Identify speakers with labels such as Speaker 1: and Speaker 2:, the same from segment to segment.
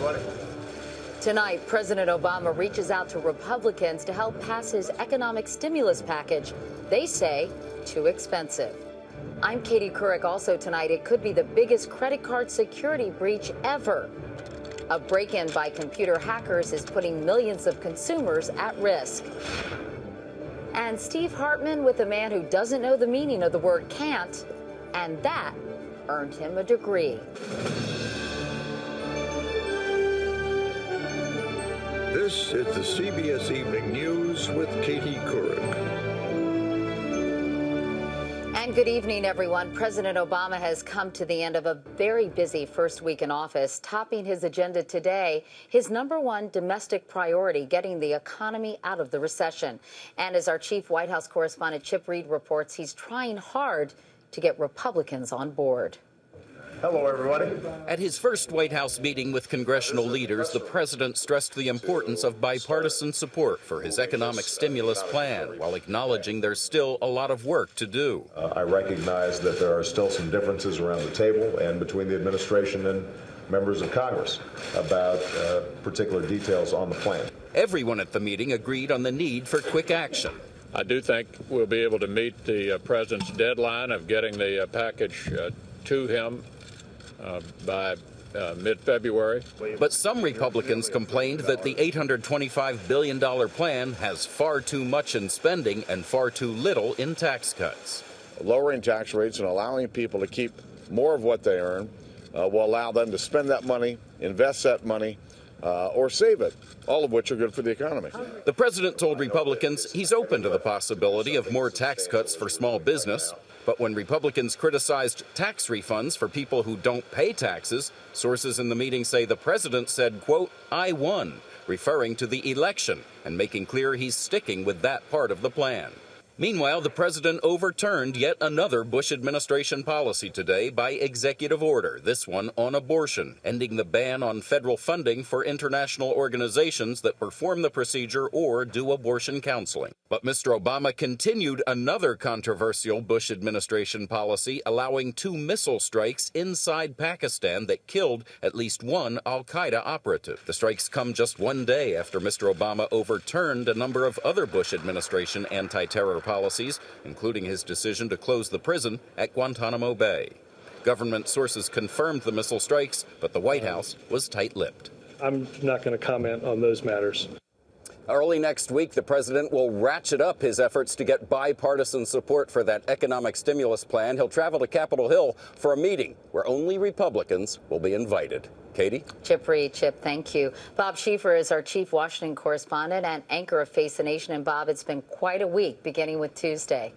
Speaker 1: everybody.
Speaker 2: Tonight, President Obama reaches out to Republicans to help pass his economic stimulus package. They say too expensive. I'm Katie Couric. Also tonight, it could be the biggest credit card security breach ever. A break-in by computer hackers is putting millions of consumers at risk. And Steve Hartman with a man who doesn't know the meaning of the word can't, and that earned him a degree.
Speaker 3: This is the CBS Evening News with Katie Couric.
Speaker 2: And good evening, everyone. President Obama has come to the end of a very busy first week in office. Topping his agenda today, his #1 domestic priority, getting the economy out of the recession. And as our chief White House correspondent Chip Reed reports, he's trying hard to get Republicans on board.
Speaker 1: Hello, everybody.
Speaker 4: At his first White House meeting with congressional leaders, the president stressed the importance of bipartisan support for his economic stimulus plan, while acknowledging there's still a lot of work to do.
Speaker 5: I recognize that there are still some differences around the table and between the administration and members of Congress about particular details on the plan.
Speaker 4: Everyone at the meeting agreed on the need for quick action.
Speaker 6: I do think we'll be able to meet the president's deadline of getting the package to him by mid-February.
Speaker 4: But some Republicans complained that the $825 billion plan has far too much in spending and far too little in tax cuts.
Speaker 7: Lowering tax rates and allowing people to keep more of what they earn will allow them to spend that money, invest that money, or save it, all of which are good for the economy.
Speaker 4: The president told Republicans he's open to the possibility of more tax cuts for small business. But when Republicans criticized tax refunds for people who don't pay taxes, sources in the meeting say the president said, quote, "I won," referring to the election and making clear he's sticking with that part of the plan. Meanwhile, the president overturned yet another Bush administration policy today by executive order, this one on abortion, ending the ban on federal funding for international organizations that perform the procedure or do abortion counseling. But Mr. Obama continued another controversial Bush administration policy, allowing 2 missile strikes inside Pakistan that killed at least 1 al-Qaeda operative. The strikes come just 1 day after Mr. Obama overturned a number of other Bush administration anti-terror policies, including his decision to close the prison at Guantanamo Bay. Government sources confirmed the missile strikes, but the White House was tight-lipped.
Speaker 8: I'm not going to comment on those matters.
Speaker 4: Early next week, the president will ratchet up his efforts to get bipartisan support for that economic stimulus plan. He'll travel to Capitol Hill for a meeting where only Republicans will be invited. Katie?
Speaker 2: Chip Reed. Chip, thank you. Bob Schieffer is our chief Washington correspondent and anchor of Face the Nation. And Bob, it's been quite a week, beginning with Tuesday.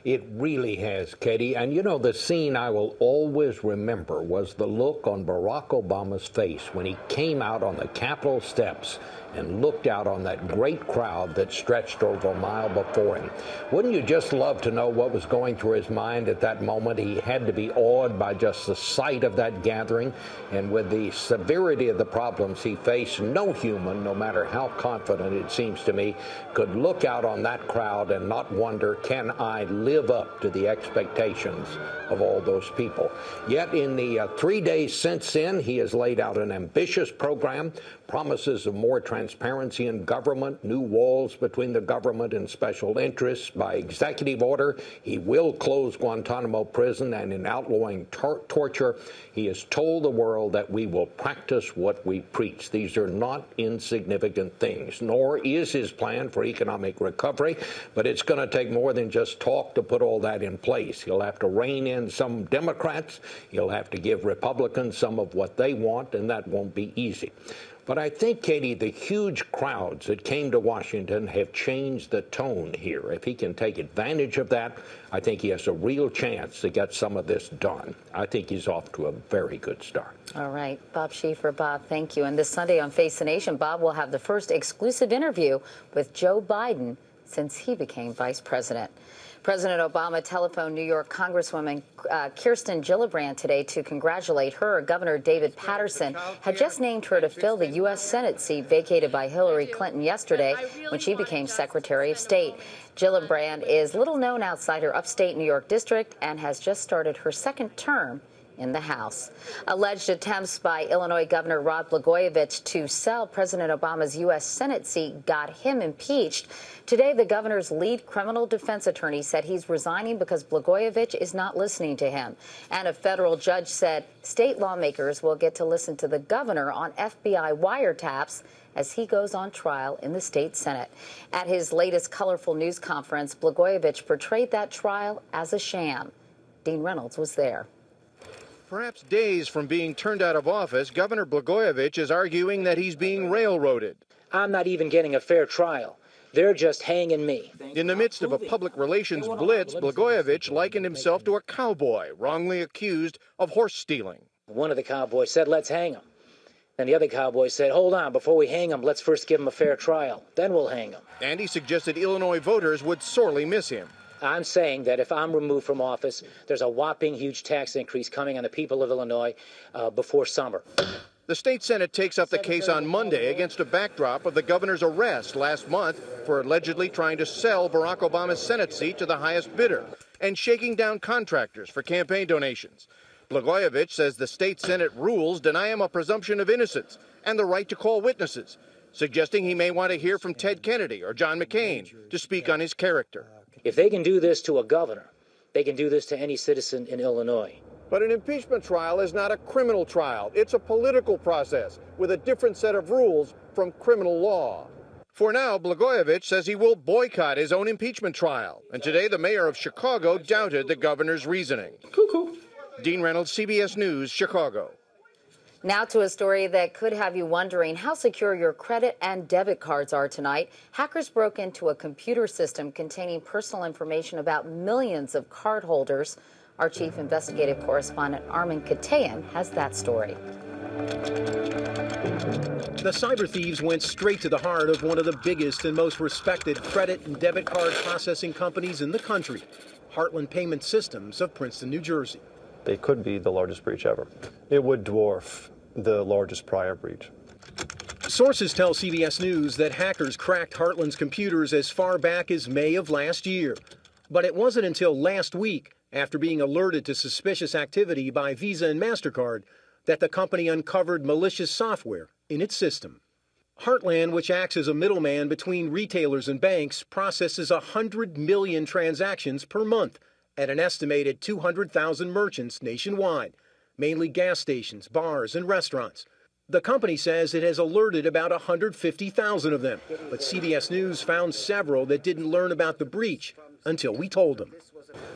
Speaker 9: It really has, Katie. And you know, the scene I will always remember was the look on Barack Obama's face when he came out on the Capitol steps and looked out on that great crowd that stretched over a mile before him. Wouldn't you just love to know what was going through his mind at that moment? He had to be awed by just the sight of that gathering. And with the severity of the problems he faced, no human, no matter how confident it seems to me, could look out on that crowd and not wonder, can I live up to the expectations of all those people? Yet in the 3 days since then, he has laid out an ambitious program, promises of more transparency in government, new walls between the government and special interests. By executive order, he will close Guantanamo prison, and in outlawing torture, he has told the world that we will practice what we preach. These are not insignificant things, nor is his plan for economic recovery, but it's going to take more than just talk to put all that in place. He'll have to rein in some Democrats. He'll have to give Republicans some of what they want, and that won't be easy. But I think, Katie, the huge crowds that came to Washington have changed the tone here. If he can take advantage of that, I think he has a real chance to get some of this done. I think he's off to a very good start.
Speaker 2: All right. Bob Schieffer. Bob, thank you. And this Sunday on Face the Nation, Bob will have the first exclusive interview with Joe Biden since he became vice president. President Obama telephoned New York Congresswoman Kirsten Gillibrand today to congratulate her. Governor David Paterson had just named her to fill the U.S. Senate seat vacated by Hillary Clinton yesterday when she became Secretary of State. Gillibrand is little known outside her upstate New York district and has just started her second term in the House. Alleged attempts by Illinois Governor Rod Blagojevich to sell President Obama's U.S. Senate seat got him impeached. Today, the governor's lead criminal defense attorney said he's resigning because Blagojevich is not listening to him. And a federal judge said state lawmakers will get to listen to the governor on FBI wiretaps as he goes on trial in the state Senate. At his latest colorful news conference, Blagojevich portrayed that trial as a sham. Dean Reynolds was there.
Speaker 10: Perhaps days from being turned out of office, Governor Blagojevich is arguing that he's being railroaded.
Speaker 11: I'm not even getting a fair trial. They're just hanging me.
Speaker 10: In the midst of a public relations blitz, Blagojevich likened himself to a cowboy wrongly accused of horse stealing.
Speaker 11: One of the cowboys said, let's hang him. And the other cowboy said, hold on, before we hang him, let's first give him a fair trial. Then we'll hang him.
Speaker 10: And he suggested Illinois voters would sorely miss him.
Speaker 11: I'm saying that if I'm removed from office, there's a whopping huge tax increase coming on the people of Illinois before summer.
Speaker 10: The state Senate takes up the case on Monday against a backdrop of the governor's arrest last month for allegedly trying to sell Barack Obama's Senate seat to the highest bidder and shaking down contractors for campaign donations. Blagojevich says the state Senate rules deny him a presumption of innocence and the right to call witnesses, suggesting he may want to hear from Ted Kennedy or John McCain to speak on his character.
Speaker 11: If they can do this to a governor, they can do this to any citizen in Illinois.
Speaker 10: But an impeachment trial is not a criminal trial. It's a political process with a different set of rules from criminal law. For now, Blagojevich says he will boycott his own impeachment trial. And today, the mayor of Chicago doubted the governor's reasoning. Cuckoo. Dean Reynolds, CBS News, Chicago.
Speaker 2: Now to a story that could have you wondering how secure your credit and debit cards are tonight. Hackers broke into a computer system containing personal information about millions of cardholders. Our chief investigative correspondent, Armin Katayan, has that story.
Speaker 12: The cyber thieves went straight to the heart of one of the biggest and most respected credit and debit card processing companies in the country, Heartland Payment Systems of Princeton, New Jersey.
Speaker 13: It could be the largest breach ever. It would dwarf the largest prior breach.
Speaker 12: Sources tell CBS News that hackers cracked Heartland's computers as far back as May of last year. But it wasn't until last week, after being alerted to suspicious activity by Visa and MasterCard, that the company uncovered malicious software in its system. Heartland, which acts as a middleman between retailers and banks, processes 100 million transactions per month at an estimated 200,000 merchants nationwide, mainly gas stations, bars, and restaurants. The company says it has alerted about 150,000 of them, but CBS News found several that didn't learn about the breach until we told them.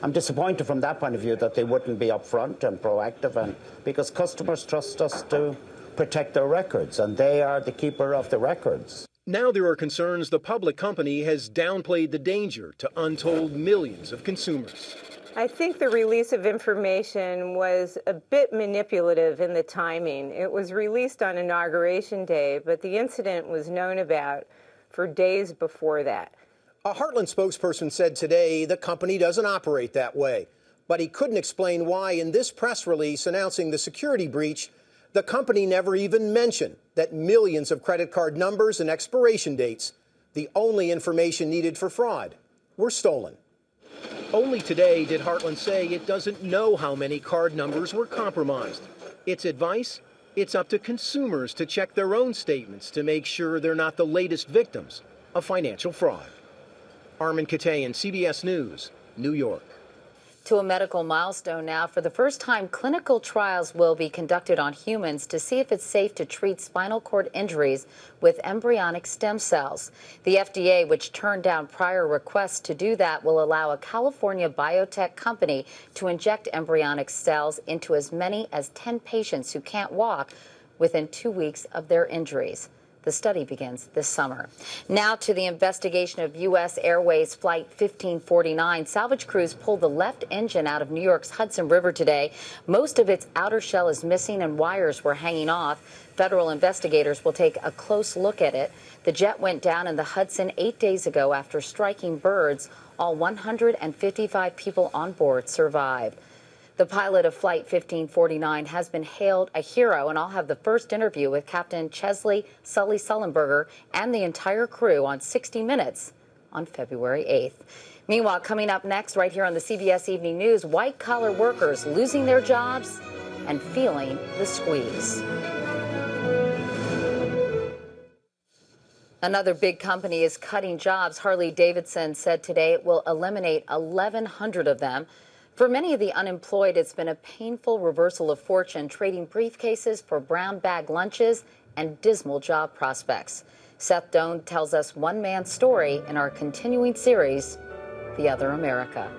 Speaker 14: I'm disappointed from that point of view that they wouldn't be upfront and proactive, and because customers trust us to protect their records, and they are the keeper of the records.
Speaker 12: Now there are concerns the public company has downplayed the danger to untold millions of consumers.
Speaker 15: I think the release of information was a bit manipulative in the timing. It was released on Inauguration Day, but the incident was known about for days before that.
Speaker 12: A Heartland spokesperson said today the company doesn't operate that way, but he couldn't explain why in this press release announcing the security breach, the company never even mentioned that millions of credit card numbers and expiration dates, the only information needed for fraud, were stolen. Only today did Heartland say it doesn't know how many card numbers were compromised. Its advice? It's up to consumers to check their own statements to make sure they're not the latest victims of financial fraud. Armin Katayan, CBS News, New York.
Speaker 2: To a medical milestone now. For the first time, clinical trials will be conducted on humans to see if it's safe to treat spinal cord injuries with embryonic stem cells. The FDA, which turned down prior requests to do that, will allow a California biotech company to inject embryonic cells into as many as 10 patients who can't walk within 2 weeks of their injuries. The study begins this summer. Now to the investigation of U.S. Airways Flight 1549. Salvage crews pulled the left engine out of New York's Hudson River today. Most of its outer shell is missing and wires were hanging off. Federal investigators will take a close look at it. The jet went down in the Hudson 8 days ago after striking birds. All 155 people on board survived. The pilot of Flight 1549 has been hailed a hero, and I'll have the first interview with Captain Chesley Sully Sullenberger and the entire crew on 60 Minutes on February 8th. Meanwhile, coming up next right here on the CBS Evening News, white-collar workers losing their jobs and feeling the squeeze. Another big company is cutting jobs. Harley-Davidson said today it will eliminate 1,100 of them. For many of the unemployed, it's been a painful reversal of fortune, trading briefcases for brown bag lunches and dismal job prospects. Seth Doan tells us one man's story in our continuing series, The Other America.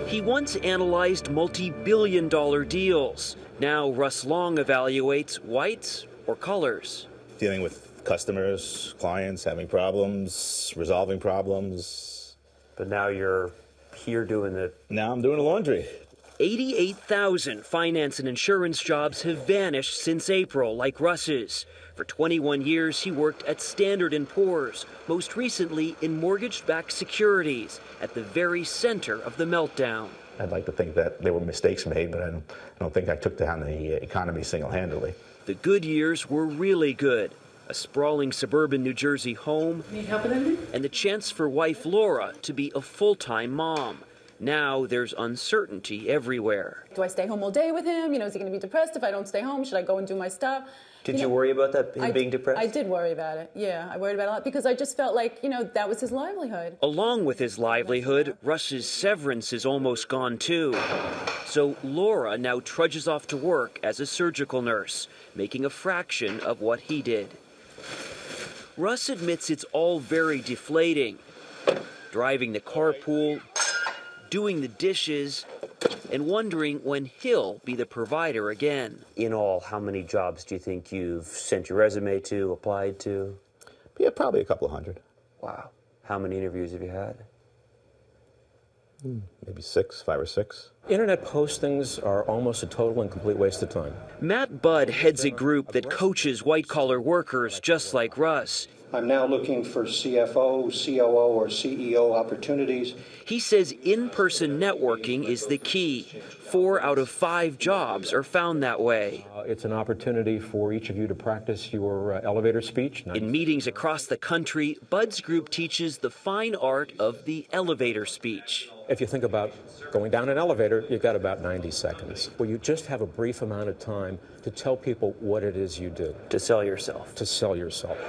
Speaker 16: He once analyzed multi-billion-dollar deals. Now Russ Long evaluates whites or colors.
Speaker 17: Dealing with customers, clients, having problems, resolving problems.
Speaker 13: But now you're here doing it.
Speaker 17: Now I'm doing the laundry.
Speaker 16: 88,000 finance and insurance jobs have vanished since April, like Russ's. For 21 years, he worked at Standard & Poor's, most recently in mortgage-backed securities, at the very center of the meltdown.
Speaker 17: I'd like to think that there were mistakes made, but I don't think I took down the economy single-handedly.
Speaker 16: The good years were really good. A sprawling suburban New Jersey home,
Speaker 18: Need help with anything?
Speaker 16: and the chance for wife Laura to be a full-time mom. Now there's uncertainty everywhere.
Speaker 18: Do I stay home all day with him? Is he going to be depressed if I don't stay home? Should I go and do my stuff?
Speaker 13: Did you worry about that, him being depressed?
Speaker 18: I did worry about it. Yeah, I worried about it a lot because I just felt like, that was his livelihood.
Speaker 16: Along with his livelihood, Russ's severance is almost gone too. So Laura now trudges off to work as a surgical nurse, making a fraction of what he did. Russ admits it's all very deflating. Driving the carpool, doing the dishes, and wondering when he'll be the provider again.
Speaker 13: In all, how many jobs do you think you've sent your resume to, applied to?
Speaker 17: Yeah, probably a couple of hundred.
Speaker 13: Wow. How many interviews have you had?
Speaker 17: Maybe 5 or 6.
Speaker 19: Internet postings are almost a total and complete waste of time.
Speaker 16: Matt Budd heads a group that coaches white-collar workers just like Russ.
Speaker 20: I'm now looking for CFO, COO, or CEO opportunities.
Speaker 16: He says in-person networking is the key. 4 out of 5 jobs are found that way.
Speaker 8: It's an opportunity for each of you to practice your elevator speech.
Speaker 16: In meetings across the country, Budd's group teaches the fine art of the elevator speech.
Speaker 19: If you think about going down an elevator, you've got about 90 seconds, where you just have a brief amount of time to tell people what it is you do.
Speaker 13: To sell yourself.
Speaker 19: To sell yourself.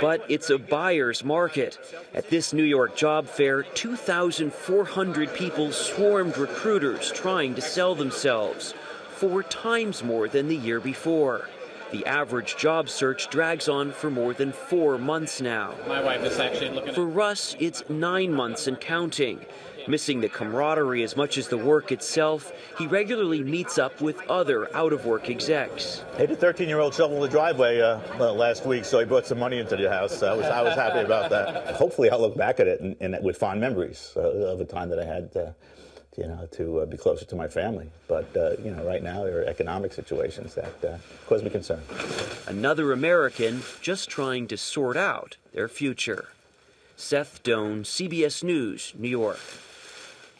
Speaker 16: But it's a buyer's market. At this New York job fair, 2,400 people swarmed recruiters trying to sell themselves, 4 times more than the year before. The average job search drags on for more than 4 months now.
Speaker 21: My wife is actually looking at...
Speaker 16: For Russ, it's 9 months and counting. Missing the camaraderie as much as the work itself, he regularly meets up with other out-of-work execs.
Speaker 17: I had a 13-year-old shovel the driveway last week, so he brought some money into the house. I was happy about that. Hopefully I'll look back at it and with fond memories of a time that I had to be closer to my family. But, right now there are economic situations that cause me concern.
Speaker 16: Another American just trying to sort out their future. Seth Doan, CBS News, New York.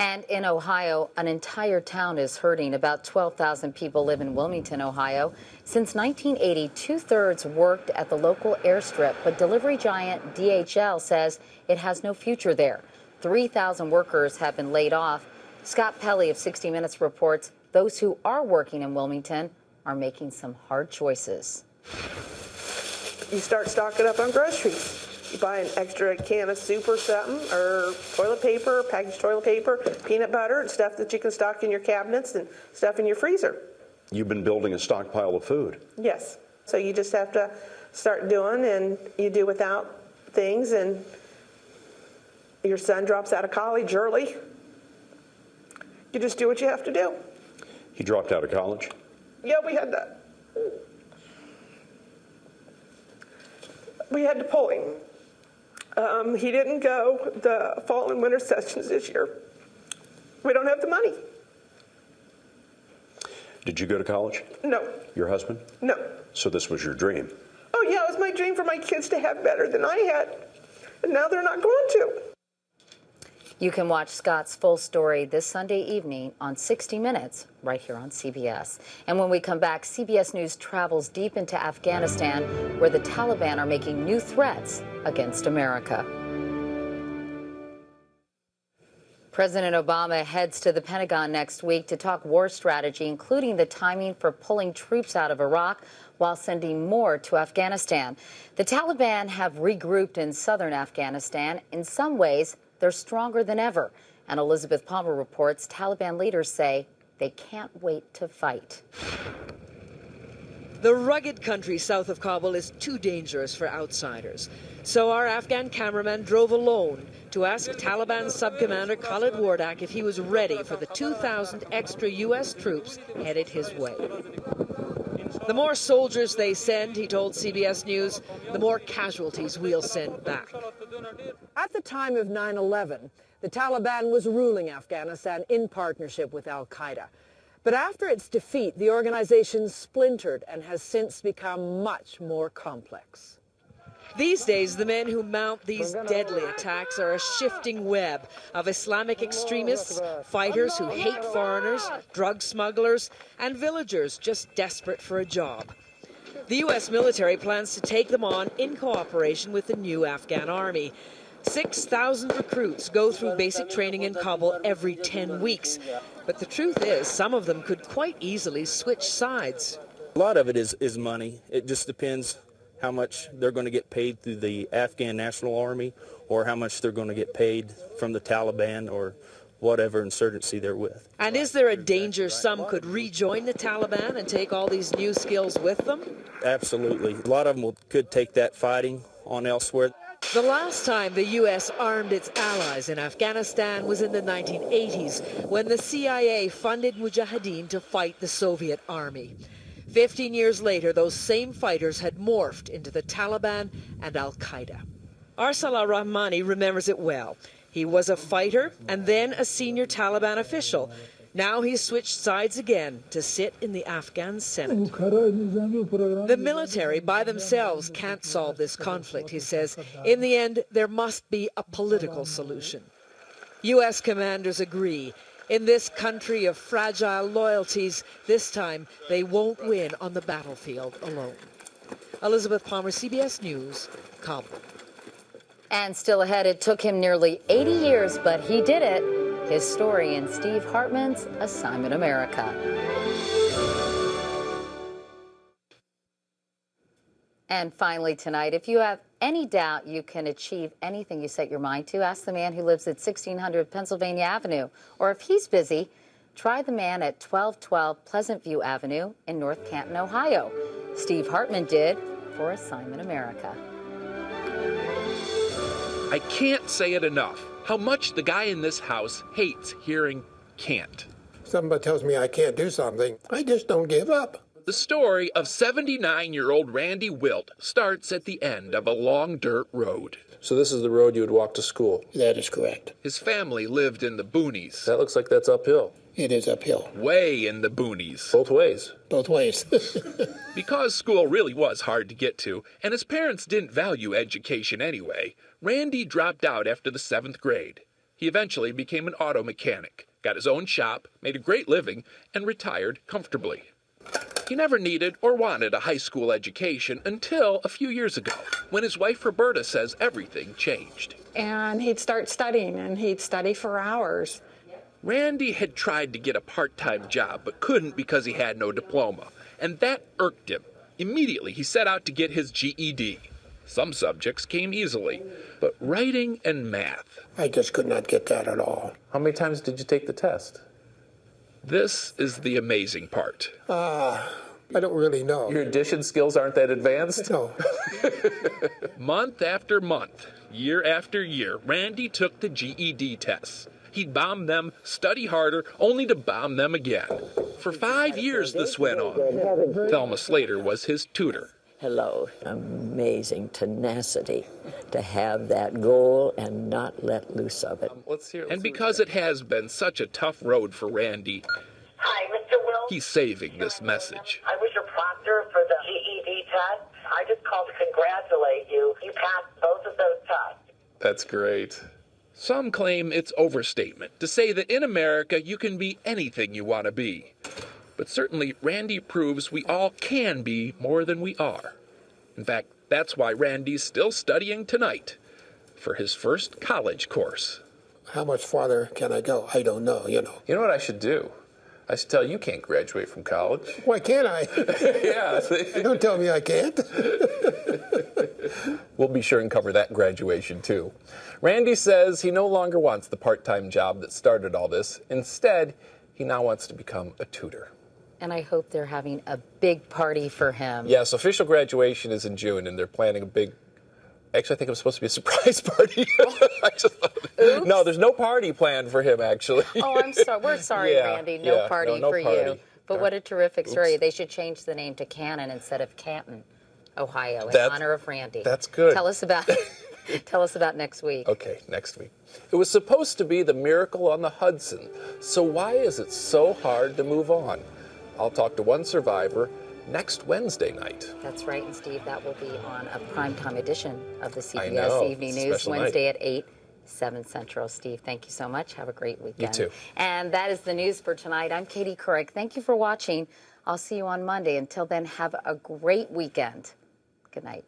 Speaker 2: And in Ohio, an entire town is hurting. About 12,000 people live in Wilmington, Ohio. Since 1980, 2/3 worked at the local airstrip, but delivery giant DHL says it has no future there. 3,000 workers have been laid off. Scott Pelley of 60 Minutes reports those who are working in Wilmington are making some hard choices.
Speaker 22: You start stocking up on groceries. You buy an extra can of soup or something, or toilet paper, packaged toilet paper, peanut butter, and stuff that you can stock in your cabinets and stuff in your freezer.
Speaker 23: You've been building a stockpile of food.
Speaker 22: Yes. So you just have to start doing, and you do without things, and your son drops out of college early. You just do what you have to do.
Speaker 23: He dropped out of college?
Speaker 22: Yeah, we had that. We had to pull him. He didn't go the fall and winter sessions this year. We don't have the money.
Speaker 23: Did you go to college?
Speaker 22: No.
Speaker 23: Your husband?
Speaker 22: No.
Speaker 23: So this was your dream?
Speaker 22: Oh, yeah, it was my dream for my kids to have better than I had. And now they're not going to.
Speaker 2: You can watch Scott's full story this Sunday evening on 60 Minutes right here on CBS. And when we come back, CBS News travels deep into Afghanistan, where the Taliban are making new threats against America. President Obama heads to the Pentagon next week to talk war strategy, including the timing for pulling troops out of Iraq while sending more to Afghanistan. The Taliban have regrouped in southern Afghanistan. In some ways, they're stronger than ever. And Elizabeth Palmer reports Taliban leaders say they can't wait to fight.
Speaker 1: The rugged country south of Kabul is too dangerous for outsiders. So our Afghan cameraman drove alone to ask Taliban subcommander Khalid Wardak if he was ready for the 2,000 extra U.S. troops headed his way. The more soldiers they send, he told CBS News, the more casualties we'll send back.
Speaker 3: At the time of 9/11, the Taliban was ruling Afghanistan in partnership with al-Qaeda. But after its defeat, the organization splintered and has since become much more complex.
Speaker 1: These days, the men who mount these deadly attacks are a shifting web of Islamic extremists, fighters who hate foreigners, drug smugglers, and villagers just desperate for a job. The U.S. military plans to take them on in cooperation with the new Afghan army. 6,000 recruits go through basic training in Kabul every 10 weeks. But the truth is, some of them could quite easily switch sides.
Speaker 21: A lot of it is money. It just depends how much they're going to get paid through the Afghan National Army or how much they're going to get paid from the Taliban or whatever insurgency they're with.
Speaker 1: And is there a danger some could rejoin the Taliban and take all these new skills with them?
Speaker 21: Absolutely. A lot of them could take that fighting on elsewhere.
Speaker 1: The last time the U.S. armed its allies in Afghanistan was in the 1980s, when the CIA funded Mujahideen to fight the Soviet army. 15 years later, those same fighters had morphed into the Taliban and al-Qaeda. Arsalan Rahmani remembers it well. He was a fighter and then a senior Taliban official. Now he's switched sides again to sit in the Afghan Senate. The military by themselves can't solve this conflict, he says. In the end, there must be a political solution. U.S. commanders agree. In this country of fragile loyalties, this time they won't win on the battlefield alone. Elizabeth Palmer, CBS News, Kabul.
Speaker 2: And still ahead, it took him nearly 80 years, but he did it. His story in Steve Hartman's Assignment America. And finally tonight, if you have any doubt you can achieve anything you set your mind to, ask the man who lives at 1600 Pennsylvania Avenue. Or if he's busy, try the man at 1212 Pleasant View Avenue in North Canton, Ohio. Steve Hartman did for Assignment America.
Speaker 24: I can't say it enough how much the guy in this house hates hearing can't.
Speaker 25: Somebody tells me I can't do something, I just don't give up.
Speaker 24: The story of 79-year-old Randy Wilt starts at the end of a long dirt road.
Speaker 26: So this is the road you would walk to school?
Speaker 25: That is correct.
Speaker 24: His family lived in the boonies.
Speaker 26: That looks like that's uphill.
Speaker 25: It is uphill.
Speaker 24: Way in the boonies.
Speaker 26: Both ways.
Speaker 25: Both ways.
Speaker 24: Because school really was hard to get to, and his parents didn't value education anyway, Randy dropped out after the 7th grade. He eventually became an auto mechanic, got his own shop, made a great living, and retired comfortably. He never needed or wanted a high school education until a few years ago, when his wife Roberta says everything changed.
Speaker 27: And he'd start studying, and he'd study for hours.
Speaker 24: Randy had tried to get a part-time job, but couldn't because he had no diploma, and that irked him. Immediately, he set out to get his GED. Some subjects came easily, but writing and math.
Speaker 25: I just could not get that at all.
Speaker 26: How many times did you take the test?
Speaker 24: This is the amazing part.
Speaker 25: I don't really know.
Speaker 26: Your addition skills aren't that advanced?
Speaker 25: No.
Speaker 24: Month after month, year after year, Randy took the GED tests. He'd bomb them, study harder, only to bomb them again. For 5 years this went on. Thelma Slater was his tutor.
Speaker 28: Hello. Amazing tenacity to have that goal and not let loose of it.
Speaker 24: And because it has been such a tough road for Randy,
Speaker 29: Hi, Mr. Will.
Speaker 24: he's saving this message.
Speaker 29: I was your proctor for the GED test. I just called to congratulate you. You passed both of those tests.
Speaker 26: That's great.
Speaker 24: Some claim it's overstatement to say that in America you can be anything you want to be. But certainly Randy proves we all can be more than we are. In fact, that's why Randy's still studying tonight for his first college course.
Speaker 25: how much farther can I go? I don't know,
Speaker 26: You know what I should do? I should tell you can't graduate from college.
Speaker 25: Why can't I?
Speaker 26: Yeah.
Speaker 25: Don't tell me I can't.
Speaker 26: We'll be sure and cover that graduation, too. Randy says he no longer wants the part-time job that started all this. Instead, he now wants to become a tutor.
Speaker 2: And I hope they're having a big party for him.
Speaker 26: Yes, official graduation is in June, and they're planning a big... Actually, I think it was supposed to be a surprise party. No, there's no party planned for him, actually.
Speaker 2: Oh, I'm sorry. We're sorry, Randy. No party for you. But what a terrific story. They should change the name to Canton instead of Canton, Ohio, in honor of Randy.
Speaker 26: That's good.
Speaker 2: Tell us about next week.
Speaker 26: Okay, next week. It was supposed to be the Miracle on the Hudson. So why is it so hard to move on? I'll talk to one survivor next Wednesday night.
Speaker 2: That's right, and Steve, that will be on a primetime edition of the CBS Evening News, Wednesday at 8, 7 Central. Steve, thank you so much. Have a great weekend.
Speaker 26: You too.
Speaker 2: And that is the news for tonight. I'm Katie Couric. Thank you for watching. I'll see you on Monday. Until then, have a great weekend. Good night.